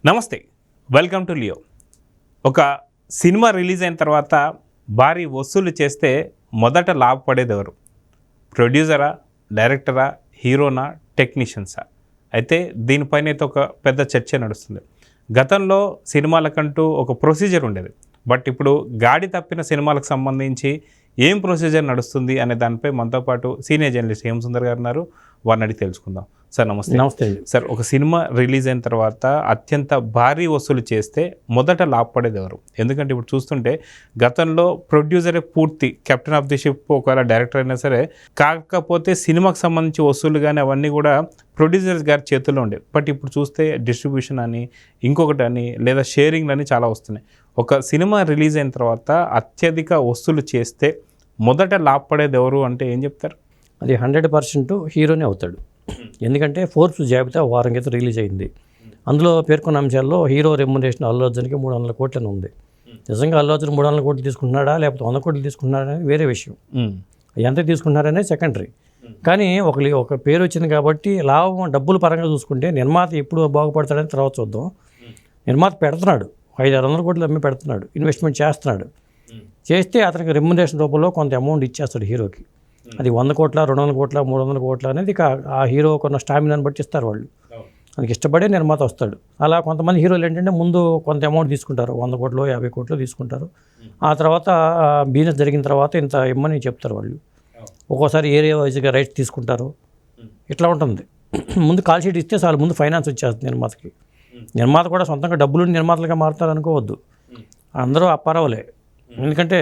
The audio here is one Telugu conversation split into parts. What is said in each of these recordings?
నమస్తే, వెల్కమ్ టు లియో. ఒక సినిమా రిలీజ్ అయిన తర్వాత భారీ వసూలు చేస్తే మొదట లాభపడేది ఎవరు? ప్రొడ్యూసరా, డైరెక్టరా, హీరోనా, టెక్నీషియన్సా? అయితే దీనిపైన అయితే ఒక పెద్ద చర్చ నడుస్తుంది. గతంలో సినిమాలకంటూ ఒక ప్రొసీజర్ ఉండేది. బట్ ఇప్పుడు గాడి తప్పిన సినిమాలకు సంబంధించి ఏం ప్రొసీజర్ నడుస్తుంది అనే దానిపై మనతో పాటు సీనియర్ జర్నలిస్ట్ హేమ సుందర్ గారు ఉన్నారు. వారిని అడిగి తెలుసుకుందాం. సార్ నమస్తే. నమస్తే సార్, ఒక సినిమా రిలీజ్ అయిన తర్వాత అత్యంత భారీ వసూలు చేస్తే మొదట లాభపడేది ఎవరు? ఎందుకంటే ఇప్పుడు చూస్తుంటే గతంలో ప్రొడ్యూసరే పూర్తి కెప్టెన్ ఆఫ్ ది షిప్, ఒకవేళ డైరెక్టర్ అయినా సరే, కాకపోతే సినిమాకి సంబంధించి వసూలు కానీ అవన్నీ కూడా ప్రొడ్యూసర్స్ గారి చేతుల్లో ఉండేవి. బట్ ఇప్పుడు చూస్తే డిస్ట్రిబ్యూషన్ అని, ఇంకొకటి అని, లేదా షేరింగ్ అని చాలా వస్తున్నాయి. ఒక సినిమా రిలీజ్ అయిన తర్వాత అత్యధిక వసూలు చేస్తే మొదట లాభపడేది ఎవరు అంటే ఏం చెప్తారు? అది 100% హీరోనే అవుతాడు. ఎందుకంటే ఫోర్బ్స్ జాబితా వారం క్రితం రిలీజ్ అయింది. అందులో పేర్కొన్న అంశాల్లో హీరో రెమ్యునరేషన్ అల్లు అర్జున్కి 300 కోట్లని ఉంది. నిజంగా అల్లు అర్జున్ 300 కోట్లు తీసుకుంటున్నాడా లేకపోతే 100 కోట్లు తీసుకుంటున్నాడా అనేది వేరే విషయం. ఎంత తీసుకుంటున్నారనే సెకండరీ. కానీ ఒక పేరు వచ్చింది కాబట్టి లాభం డబ్బుల పరంగా చూసుకుంటే నిర్మాత ఎప్పుడు బాగుపడతాడని తర్వాత చూద్దాం. నిర్మాత పెడుతున్నాడు, 500-600 కోట్లు అమ్మి పెడుతున్నాడు, ఇన్వెస్ట్మెంట్ చేస్తున్నాడు. చేస్తే అతనికి రెమ్యునరేషన్ రూపంలో కొంత అమౌంట్ ఇచ్చేస్తాడు హీరోకి. అది 100 కోట్ల, 200 కోట్ల, 300 కోట్ల అనేది ఆ హీరో కొన్న స్టామినాని బట్టి ఇస్తారు వాళ్ళు. అందుకు ఇష్టపడే నిర్మాత వస్తాడు. అలా కొంతమంది హీరోలు ఏంటంటే ముందు కొంత అమౌంట్ తీసుకుంటారు, 100 కోట్లు 50 కోట్లు తీసుకుంటారు. ఆ తర్వాత బిజినెస్ జరిగిన తర్వాత ఇంత ఇమ్మని చెప్తారు వాళ్ళు. ఒక్కోసారి ఏరియా వైజ్గా రైట్స్ తీసుకుంటారు. ఇట్లా ఉంటుంది. ముందు కాల్ షీట్ ఇస్తే చాలు, ముందు ఫైనాన్స్ వచ్చేస్తుంది నిర్మాతకి. నిర్మాత కూడా సొంతంగా డబ్బులు నిర్మాతలుగా మారుతారు అనుకోవద్దు. అందరూ అప్పారవలే. ఎందుకంటే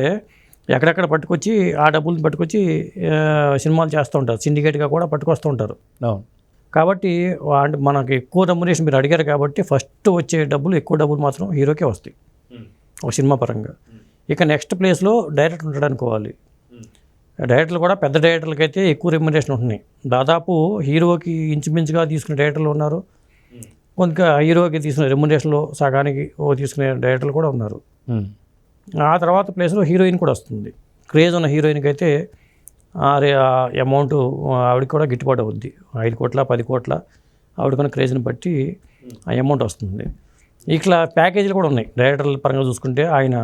ఎక్కడెక్కడ పట్టుకొచ్చి ఆ డబ్బులను పట్టుకొచ్చి సినిమాలు చేస్తూ ఉంటారు, సిండికేట్గా కూడా పట్టుకొస్తూ ఉంటారు. కాబట్టి అంటే మనకి ఎక్కువ రెమ్యునరేషన్ మీరు అడిగారు కాబట్టి ఫస్ట్ వచ్చే డబ్బులు, ఎక్కువ డబ్బులు మాత్రం హీరోకే వస్తాయి ఒక సినిమా పరంగా. ఇక నెక్స్ట్ ప్లేస్లో డైరెక్టర్ ఉంటాడు అనుకోవాలి. డైరెక్టర్లు కూడా పెద్ద డైరెక్టర్లకి అయితే ఎక్కువ రెమ్యునరేషన్ ఉంటున్నాయి. దాదాపు హీరోకి ఇంచుమించుగా తీసుకునే డైరెక్టర్లు ఉన్నారు, కొంత హీరోకి తీసుకునే రెమ్యునరేషన్లో సగానికి తీసుకునే డైరెక్టర్లు కూడా ఉన్నారు. ఆ తర్వాత ప్లేస్లో హీరోయిన్ కూడా వస్తుంది. క్రేజ్ ఉన్న హీరోయిన్కి అయితే అమౌంట్ ఆవిడకి కూడా గిట్టుబాటు అవుద్ది. 5 కోట్ల 10 కోట్ల ఆవిడకున్న క్రేజ్ని బట్టి ఆ అమౌంట్ వస్తుంది. ఇట్లా ప్యాకేజీలు కూడా ఉన్నాయి. డైరెక్టర్ల పరంగా చూసుకుంటే ఆయన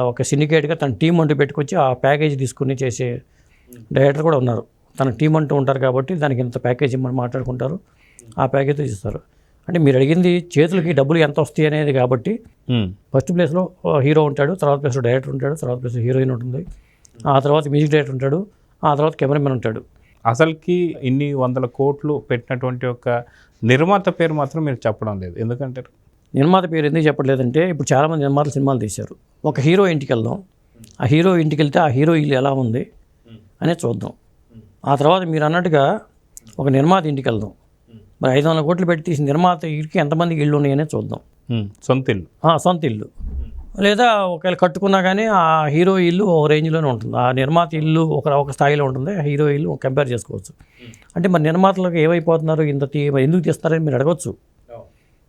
ఒక సిండికేట్గా తన టీం అంటూ పెట్టుకొచ్చి ఆ ప్యాకేజీ తీసుకుని చేసే డైరెక్టర్ కూడా ఉన్నారు. తన టీం అంటూ ఉంటారు కాబట్టి దానికి ఇంత ప్యాకేజ్ ఇమ్మని మాట్లాడుకుంటారు, ఆ ప్యాకేజీతో ఇస్తారు. అంటే మీరు అడిగింది చేతులకి డబ్బులు ఎంత వస్తాయి అనేది కాబట్టి ఫస్ట్ ప్లేస్లో హీరో ఉంటాడు, తర్వాత ప్లేస్లో డైరెక్టర్ ఉంటాడు, తర్వాత ప్లేస్లో హీరోయిన్ ఉంటుంది, ఆ తర్వాత మ్యూజిక్ డైరెక్టర్ ఉంటాడు, ఆ తర్వాత కెమెరామెన్ ఉంటాడు. అసలుకి ఇన్ని 100 కోట్లు పెట్టినటువంటి ఒక నిర్మాత పేరు మాత్రం మీరు చెప్పడం లేదు, ఎందుకంటారు? నిర్మాత పేరు ఎందుకు చెప్పట్లేదంటే ఇప్పుడు చాలామంది నిర్మాతలు సినిమాలు తీశారు. ఒక హీరో ఇంటికి వెళ్దాం, ఆ హీరో ఇంటికి వెళ్తే ఆ హీరో ఇల్లు ఎలా ఉంది అనేది చూద్దాం. ఆ తర్వాత మీరు అన్నట్టుగా ఒక నిర్మాత ఇంటికి వెళ్దాం, మరి 500 కోట్లు పెట్టి తీసిన నిర్మాత ఇంటికి ఎంతమందికి ఇళ్ళు ఉన్నాయనే చూద్దాం. సొంత ఇల్లు లేదా ఒకవేళ కట్టుకున్నా కానీ ఆ హీరో ఇల్లు ఒక రేంజ్లోనే ఉంటుంది, ఆ నిర్మాత ఇల్లు ఒక స్థాయిలో ఉంటుంది, ఆ హీరో ఇల్లు కంపేర్ చేసుకోవచ్చు. అంటే మరి నిర్మాతలకు ఏమైపోతున్నారు, మరి ఎందుకు తీస్తారని మీరు అడగచ్చు.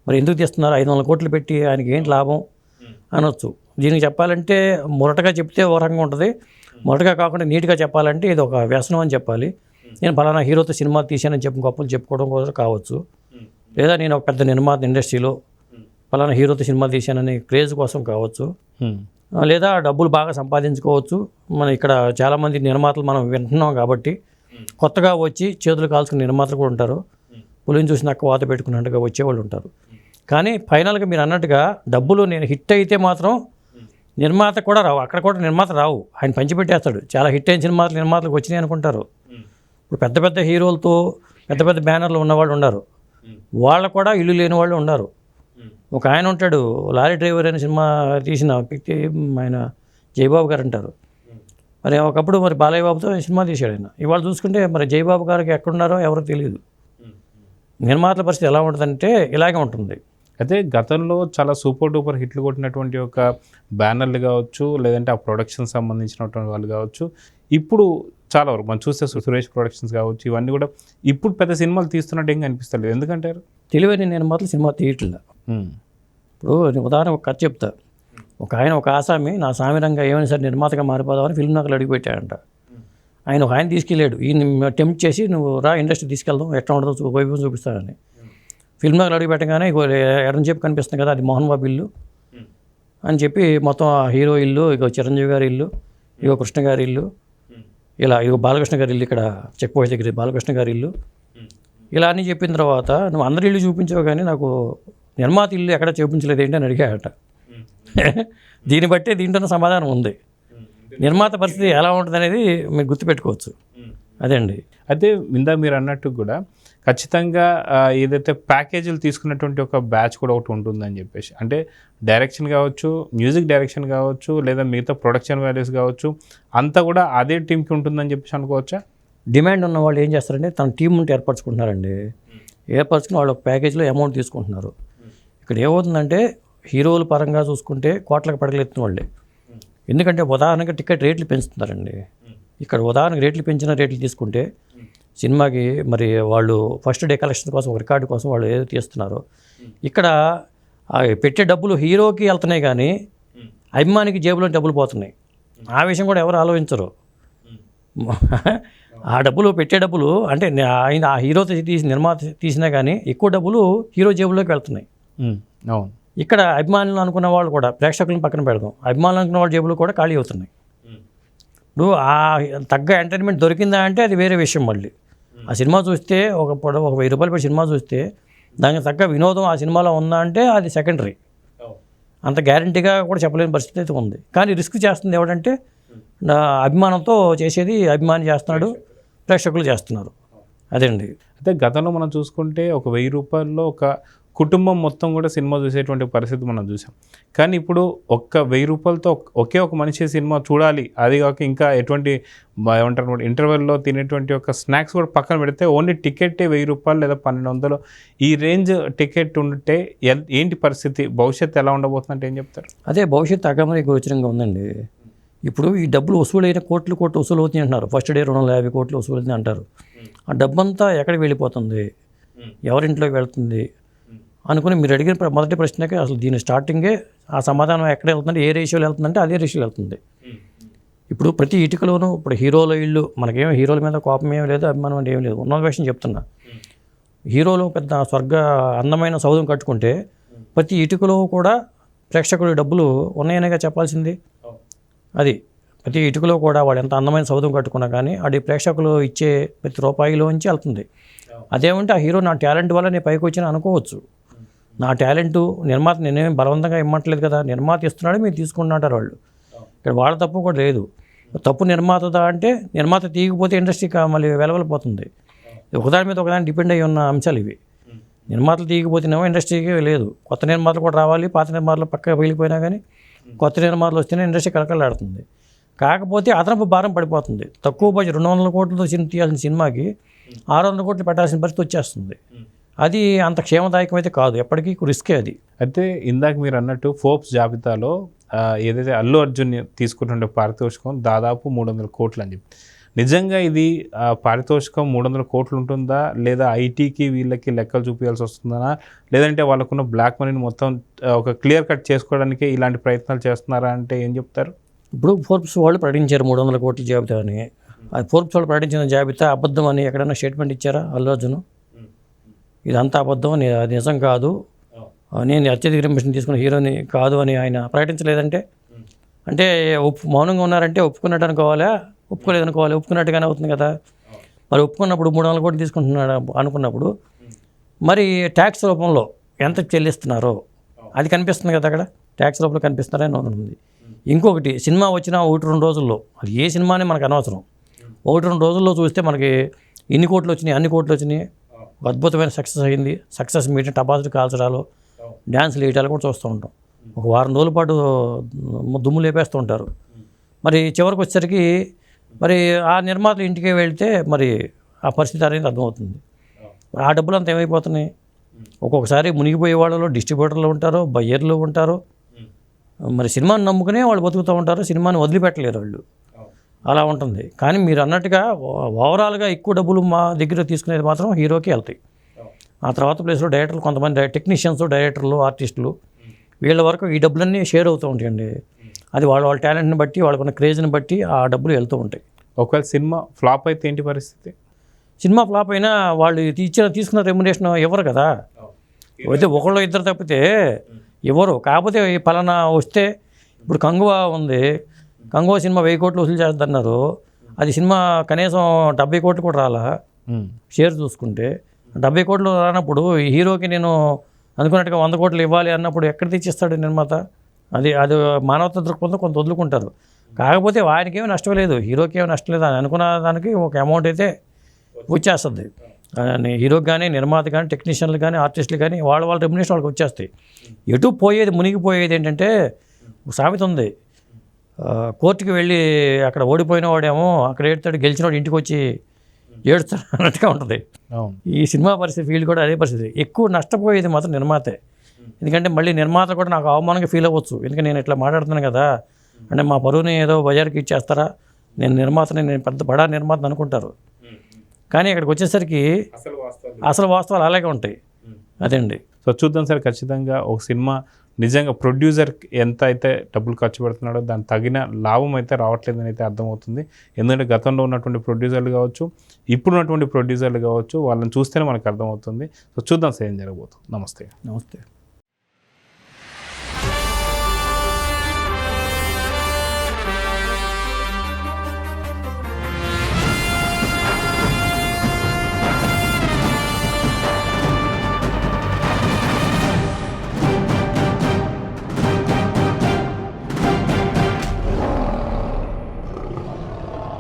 మరి ఎందుకు తీస్తున్నారు, 500 కోట్లు పెట్టి ఆయనకి ఏంటి లాభం అనొచ్చు. దీనికి చెప్పాలంటే మొరటగా చెప్తే ఓ రకంగా ఉంటుంది, మొరటగా కాకుండా నీట్గా చెప్పాలంటే ఇది ఒక వ్యసనం అని చెప్పాలి. నేను పలానా హీరోతో సినిమా తీశానని చెప్పి గొప్పలు చెప్పుకోవడం కోసం కావచ్చు, లేదా నేను ఒక పెద్ద నిర్మాత ఇండస్ట్రీలో పలానా హీరోతో సినిమా తీశానని క్రేజ్ కోసం కావచ్చు, లేదా డబ్బులు బాగా సంపాదించుకోవచ్చు. మనం ఇక్కడ చాలామంది నిర్మాతలు మనం వింటున్నాం కాబట్టి కొత్తగా వచ్చి చేతులు కాల్చుకునే నిర్మాతలు కూడా ఉంటారు, పులిని చూసి నక్క వాత పెట్టుకున్నట్టుగా వచ్చేవాళ్ళు ఉంటారు. కానీ ఫైనల్గా మీరు అన్నట్టుగా డబ్బులు నేను హిట్ అయితే మాత్రం నిర్మాత కూడా రావు, అక్కడ కూడా నిర్మాత రావు, ఆయన పంచిపెట్టేస్తాడు. చాలా హిట్ అయిన సినిమాలు నిర్మాతలకు వచ్చినాయి అనుకుంటారు. ఇప్పుడు పెద్ద పెద్ద హీరోలతో పెద్ద పెద్ద బ్యానర్లు ఉన్నవాళ్ళు ఉన్నారు, వాళ్ళు కూడా ఇల్లు లేని వాళ్ళు ఉన్నారు. ఒక ఆయన ఉంటాడు, లారీ డ్రైవర్ అనే సినిమా తీసిన వ్యక్తి, ఆయన జయబాబు గారు అంటారు. మరి ఒకప్పుడు మరి బాలయ్య బాబుతో సినిమా తీశాడు ఆయన. ఇవాళ చూసుకుంటే మరి జయబాబు గారికి ఎక్కడున్నారో ఎవరో తెలియదు. నిర్మాతల పరిస్థితి ఎలా ఉంటుందంటే ఇలాగే ఉంటుంది. అయితే గతంలో చాలా సూపర్ డూపర్ హిట్లు కొట్టినటువంటి ఒక బ్యానర్లు కావచ్చు, లేదంటే ఆ ప్రొడక్షన్ సంబంధించినటువంటి వాళ్ళు కావచ్చు, ఇప్పుడు చాలా వరకు మనం చూస్తే సురేష్ ప్రొడక్షన్స్ కావచ్చు, ఇవన్నీ కూడా ఇప్పుడు పెద్ద సినిమాలు తీస్తున్నట్టు ఏం కనిపిస్తలేదు. ఎందుకంటారు? తెలివైన నిర్మాతలు సినిమా తీయట్లేదు. ఇప్పుడు ఉదాహరణ ఒక కథ చెప్తా. ఒక ఆయన ఒక ఆసామి నా సామిరంగా ఏమైనా సరే నిర్మాతగా మారిపోదామని ఫిల్మ్ నగలు అడిగిపెట్టాడంట. ఆయన తీసుకెళ్ళాడు, ఈయన టెంప్ట్ చేసి నువ్వు రా ఇండస్ట్రీ తీసుకెళ్దాం, ఎట్లా ఉండదో వైభవం చూపిస్తానని. ఫిల్మ్ నగర్ అడుగు పెట్టగానే ఇగో ఎడం చెప్పి కనిపిస్తుంది కదా, అది మోహన్ బాబు ఇల్లు అని చెప్పి మొత్తం ఆ హీరో ఇల్లు, ఇగో చిరంజీవి గారి ఇల్లు, ఇగో కృష్ణ గారి ఇల్లు, ఇలా ఇగో బాలకృష్ణ గారి ఇల్లు, ఇక్కడ చెక్ పోస్ట్ దగ్గర బాలకృష్ణ గారి ఇల్లు, ఇలా అని చెప్పిన తర్వాత నువ్వు అందరి ఇల్లు చూపించావు కానీ నాకు నిర్మాత ఇల్లు ఎక్కడ చూపించలేదు ఏంటి అని అడిగాడట. దీన్ని బట్టే దీంట్లో సమాధానం ఉంది. నిర్మాత పరిస్థితి ఎలా ఉంటుంది అనేది మీరు గుర్తుపెట్టుకోవచ్చు. అదే అండి. అయితే ఇందాక మీరు అన్నట్టు కూడా ఖచ్చితంగా ఏదైతే ప్యాకేజీలు తీసుకున్నటువంటి ఒక బ్యాచ్ కూడా ఒకటి ఉంటుందని చెప్పేసి, అంటే డైరెక్షన్ కావచ్చు, మ్యూజిక్ డైరెక్షన్ కావచ్చు, లేదా మిగతా ప్రొడక్షన్ వాల్యూస్ కావచ్చు, అంతా కూడా అదే టీంకి ఉంటుందని చెప్పేసి అనుకోవచ్చా? డిమాండ్ ఉన్న వాళ్ళు ఏం చేస్తారంటే తన టీం ఉంటే ఏర్పరచుకుంటున్నారండి. ఏర్పరచుకుని వాళ్ళు ఒక ప్యాకేజ్లో అమౌంట్ తీసుకుంటున్నారు. ఇక్కడ ఏమవుతుందంటే హీరోల పరంగా చూసుకుంటే కోట్లకు పడగలెత్తిన వాళ్ళే. ఎందుకంటే ఉదాహరణకి టికెట్ రేట్లు పెంచుతున్నారండి. ఇక్కడ ఉదాహరణకి రేట్లు పెంచిన రేట్లు తీసుకుంటే సినిమాకి మరి వాళ్ళు ఫస్ట్ డే కలెక్షన్ కోసం ఒక రికార్డు కోసం వాళ్ళు ఏదో తీస్తున్నారో, ఇక్కడ పెట్టే డబ్బులు హీరోకి వెళ్తున్నాయి కానీ అభిమానికి జేబులో డబ్బులు పోతున్నాయి. ఆ విషయం కూడా ఎవరు ఆలోచించరు. ఆ డబ్బులు పెట్టే డబ్బులు అంటే ఆయన ఆ హీరోతో తీసి నిర్మాత తీసినా కానీ ఎక్కువ డబ్బులు హీరో జేబులోకి వెళ్తున్నాయి. అవును. ఇక్కడ అభిమానులు అనుకున్న వాళ్ళు కూడా, ప్రేక్షకులను పక్కన పెడదాం, అభిమానులు అనుకున్న వాళ్ళ జేబులు కూడా ఖాళీ అవుతున్నాయి. ఇప్పుడు ఆ తగ్గ ఎంటర్టైన్మెంట్ దొరికిందా అంటే అది వేరే విషయం. మళ్ళీ ఆ సినిమా చూస్తే ఒక 1000 రూపాయలు పెట్టి సినిమా చూస్తే దానికి తగ్గ వినోదం ఆ సినిమాలో ఉందా అంటే అది సెకండరీ. అంత గ్యారంటీగా కూడా చెప్పలేని పరిస్థితి అయితే ఉంది. కానీ రిస్క్ చేస్తుంది ఎవడంటే అభిమానంతో చేసేది అభిమాని చేస్తున్నాడు, ప్రేక్షకులు చేస్తున్నారు. అదేండి. అయితే గతంలో మనం చూసుకుంటే ఒక 1000 రూపాయల్లో ఒక కుటుంబం మొత్తం కూడా సినిమా చూసేటువంటి పరిస్థితి మనం చూసాం. కానీ ఇప్పుడు ఒక్క 1000 రూపాయలతో ఒకే ఒక మనిషి సినిమా చూడాలి, అది కాక ఇంకా ఎటువంటి ఏమంటారు ఇంటర్వెల్లో తినేటువంటి ఒక స్నాక్స్ కూడా పక్కన పెడితే ఓన్లీ టికెట్టే 1000 రూపాయలు లేదా 1200 ఈ రేంజ్ టికెట్ ఉంటే ఏంటి పరిస్థితి, భవిష్యత్తు ఎలా ఉండబోతుందంటే ఏం చెప్తారు? అదే భవిష్యత్తు అగమని గోచరంగా ఉందండి. ఇప్పుడు ఈ డబ్బులు వసూలైన కోట్లు వసూలు అవుతాయి అంటున్నారు. ఫస్ట్ డే 250 కోట్లు వసూలు అవుతుంది అంటారు. ఆ డబ్బంతా ఎక్కడికి వెళ్ళిపోతుంది, ఎవరింట్లోకి వెళ్తుంది అనుకుని మీరు అడిగిన మొదటి ప్రశ్నకి అసలు దీని స్టార్టింగే ఆ సమాధానం ఎక్కడ వెళ్తుందంటే ఏ రేషియోలో వెళ్తుందంటే అదే రేషియోలో వెళ్తుంది. ఇప్పుడు ప్రతి ఇటుకలోనూ ఇప్పుడు హీరోల ఇల్లు, మనకేమో హీరోల మీద కోపం ఏమీ లేదు, అభిమానం అంటే ఏం లేదు, ఉన్న విషయం చెప్తున్నా. హీరోలు పెద్ద అందమైన సౌధం కట్టుకుంటే ప్రతి ఇటుకలో కూడా ప్రేక్షకుల డబ్బులు ఉన్నాయనేగా చెప్పాల్సింది. అది ప్రతి ఇటుకలో కూడా వాళ్ళు ఎంత అందమైన సౌధం కట్టుకున్నా కానీ అది ప్రేక్షకులు ఇచ్చే ప్రతి రూపాయిలోంచి వెళ్తుంది. అదేమంటే ఆ హీరో నా టాలెంట్ వల్ల నేను పైకి వచ్చిన అనుకోవచ్చు. నా టాలెంటు నిర్మాత నేనేమి బలవంతంగా ఇవ్వట్లేదు కదా, నిర్మాత ఇస్తున్నాడు మీరు తీసుకుంటున్నారు వాళ్ళు. ఇక్కడ వాళ్ళ తప్పు కూడా లేదు. తప్పు నిర్మాతదా అంటే నిర్మాత తీయకపోతే ఇండస్ట్రీ మళ్ళీ వెలవలిపోతుంది. ఒకదాని మీద ఒకదాని డిపెండ్ అయ్యి ఉన్న అంశాలు ఇవి. నిర్మాతలు తీయకపోతేనేమో ఇండస్ట్రీకి లేదు, కొత్త నిర్మాతలు కూడా రావాలి. పాత నిర్మాతలు పక్కగా వెళ్ళిపోయినా కానీ కొత్త నిర్మాతలు వస్తేనే ఇండస్ట్రీ కలకలాడుతుంది. కాకపోతే అదనపు భారం పడిపోతుంది. తక్కువ బడ్జెట్ 200 కోట్లతో తీయాల్సిన సినిమాకి 600 కోట్లు పెట్టాల్సిన పరిస్థితి వచ్చేస్తుంది. అది అంత క్షేమదాయకం అయితే కాదు, ఎప్పటికీ రిస్కే అది. అయితే ఇందాక మీరు అన్నట్టు ఫోర్బ్స్ జాబితాలో ఏదైతే అల్లు అర్జున్ తీసుకుంటుండే పారితోషికం దాదాపు 300 కోట్లు అని చెప్పి, నిజంగా ఇది పారితోషికం 300 కోట్లు ఉంటుందా, లేదా ఐటీకి వీళ్ళకి లెక్కలు చూపించాల్సి వస్తుందా, లేదంటే వాళ్ళకున్న బ్లాక్ మనీని మొత్తం ఒక క్లియర్ కట్ చేసుకోవడానికి ఇలాంటి ప్రయత్నాలు చేస్తున్నారా అంటే ఏం చెప్తారు? ఇప్పుడు ఫోర్బ్స్ వాళ్ళు ప్రకటించారు 300 కోట్ల జాబితా అని. అది ఫోర్బ్స్ వాళ్ళు ప్రకటించిన జాబితా అబద్ధం అని ఎక్కడైనా స్టేట్మెంట్ ఇచ్చారా అల్లు అర్జున్? ఇదంతా అబద్ధం, అది నిజం కాదు, నేను అత్యధిక రెమ్యూనరేషన్ తీసుకున్న హీరోని కాదు అని ఆయన ప్రకటించలేదంటే అంటే మౌనంగా ఉన్నారంటే ఒప్పుకున్నట్టు అనుకోవాలా, ఒప్పుకోలేదనుకోవాలి? ఒప్పుకున్నట్టుగానే అవుతుంది కదా. మరి ఒప్పుకున్నప్పుడు 300 కోట్లు తీసుకుంటున్నాడు అనుకున్నప్పుడు మరి ట్యాక్స్ రూపంలో ఎంత చెల్లిస్తున్నారో అది కనిపిస్తుంది కదా, అక్కడ ట్యాక్స్ రూపంలో కనిపిస్తున్నారని ఉంటుంది. ఇంకొకటి, సినిమా వచ్చిన 1-2 రోజుల్లో, అది ఏ సినిమానే మనకు అనవసరం, 1-2 రోజుల్లో చూస్తే మనకి ఇన్ని కోట్లు వచ్చినాయి, అన్ని కోట్లు వచ్చినాయి, అద్భుతమైన సక్సెస్ అయింది, సక్సెస్ మీటింగ్ టపాసులు కాల్చడాలు, డ్యాన్స్లు వేయటాలు కూడా చూస్తూ ఉంటాం. ఒక వారం రోజుల పాటు దుమ్ము లేపేస్తూ ఉంటారు. మరి చివరికి వచ్చేసరికి మరి ఆ నిర్మాతలు ఇంటికి వెళ్తే మరి ఆ పరిస్థితి అనేది అర్థమవుతుంది. ఆ డబ్బులు అంతా ఏమైపోతున్నాయి? ఒక్కొక్కసారి మునిగిపోయే వాళ్ళలో డిస్ట్రిబ్యూటర్లు ఉంటారు, బయ్యర్లు ఉంటారు. మరి సినిమాని నమ్ముకునే వాళ్ళు బతుకుతూ ఉంటారు, సినిమాని వదిలిపెట్టలేరు వాళ్ళు. అలా ఉంటుంది. కానీ మీరు అన్నట్టుగా ఓవరాల్గా ఎక్కువ డబ్బులు మా దగ్గర తీసుకునేది మాత్రం హీరోకి వెళ్తాయి. ఆ తర్వాత ప్లేస్లో డైరెక్టర్లు, కొంతమంది టెక్నీషియన్స్, డైరెక్టర్లు, ఆర్టిస్టులు, వీళ్ళ వరకు ఈ డబ్బులన్నీ షేర్ అవుతూ ఉంటాయండి. అది వాళ్ళ టాలెంట్ని బట్టి, వాళ్ళకున్న క్రేజ్ని బట్టి ఆ డబ్బులు వెళ్తూ ఉంటాయి. ఒకవేళ సినిమా ఫ్లాప్ అయితే ఏంటి పరిస్థితి? సినిమా ఫ్లాప్ అయినా వాళ్ళు తీసుకున్న రెమ్యునరేషన్ ఇవ్వరు కదా. అయితే ఒకళ్ళు ఇద్దరు తప్పితే ఎవరు. కాకపోతే ఈ పలానా వస్తే ఇప్పుడు కంగువా ఉంది, కంగువా సినిమా 1000 కోట్లు వసూలు చేస్తున్నారు. అది సినిమా కనీసం 70 కోట్లు కూడా రాలా షేర్ చూసుకుంటే. 70 కోట్లు రానప్పుడు ఈ హీరోకి నేను అనుకున్నట్టుగా 100 కోట్లు ఇవ్వాలి అన్నప్పుడు ఎక్కడ తెచ్చిస్తాడు నిర్మాత? అది మానవతా దృక్పథం కొంత వదులుకుంటారు. కాకపోతే వారికి ఏమీ నష్టం లేదు, హీరోకి ఏమీ నష్టం లేదు అని అనుకున్న దానికి ఒక అమౌంట్ అయితే వచ్చేస్తుంది. హీరోకి కానీ, నిర్మాత కానీ, టెక్నీషియన్లు కానీ, ఆర్టిస్టులు కానీ వాళ్ళ రెమ్యునరేషన్ వాళ్ళకి వచ్చేస్తాయి. ఎటు పోయేది, మునిగిపోయేది ఏంటంటే ఒక సామెత ఉంది, కోర్టుకి వెళ్ళి అక్కడ ఓడిపోయిన వాడేమో అక్కడ ఏడుతాడు, గెలిచిన వాడు ఇంటికి వచ్చి ఏడుస్తాడు అన్నట్టుగా ఉంటుంది. ఈ సినిమా పరిస్థితి ఫీల్డ్ కూడా అదే పరిస్థితి. ఎక్కువ నష్టపోయేది మాత్రం నిర్మాతే. ఎందుకంటే మళ్ళీ నిర్మాత కూడా నాకు అవమానంగా ఫీల్ అవ్వచ్చు, ఎందుకంటే నేను ఇట్లా మాట్లాడుతున్నాను కదా, అంటే మా పరువుని ఏదో బజార్కి ఇచ్చేస్తారా, నేను నిర్మాతని, నేను పెద్ద బడా నిర్మాత అనుకుంటారు. కానీ ఇక్కడికి వచ్చేసరికి అసలు వాస్తవాలు అలాగే ఉంటాయి. అదండి. సో చూద్దాం సార్, ఖచ్చితంగా ఒక సినిమా నిజంగా ప్రొడ్యూసర్కి ఎంత అయితే డబ్బులు ఖర్చు పెడుతున్నాడో దాని తగిన లాభం అయితే రావట్లేదని అయితే అర్థమవుతుంది. ఎందుకంటే గతంలో ఉన్నటువంటి ప్రొడ్యూసర్లు కావచ్చు, ఇప్పుడున్నటువంటి ప్రొడ్యూసర్లు కావచ్చు, వాళ్ళని చూస్తేనే మనకు అర్థమవుతుంది. సో చూద్దాం సార్ ఏం జరగబోతుంది. నమస్తే.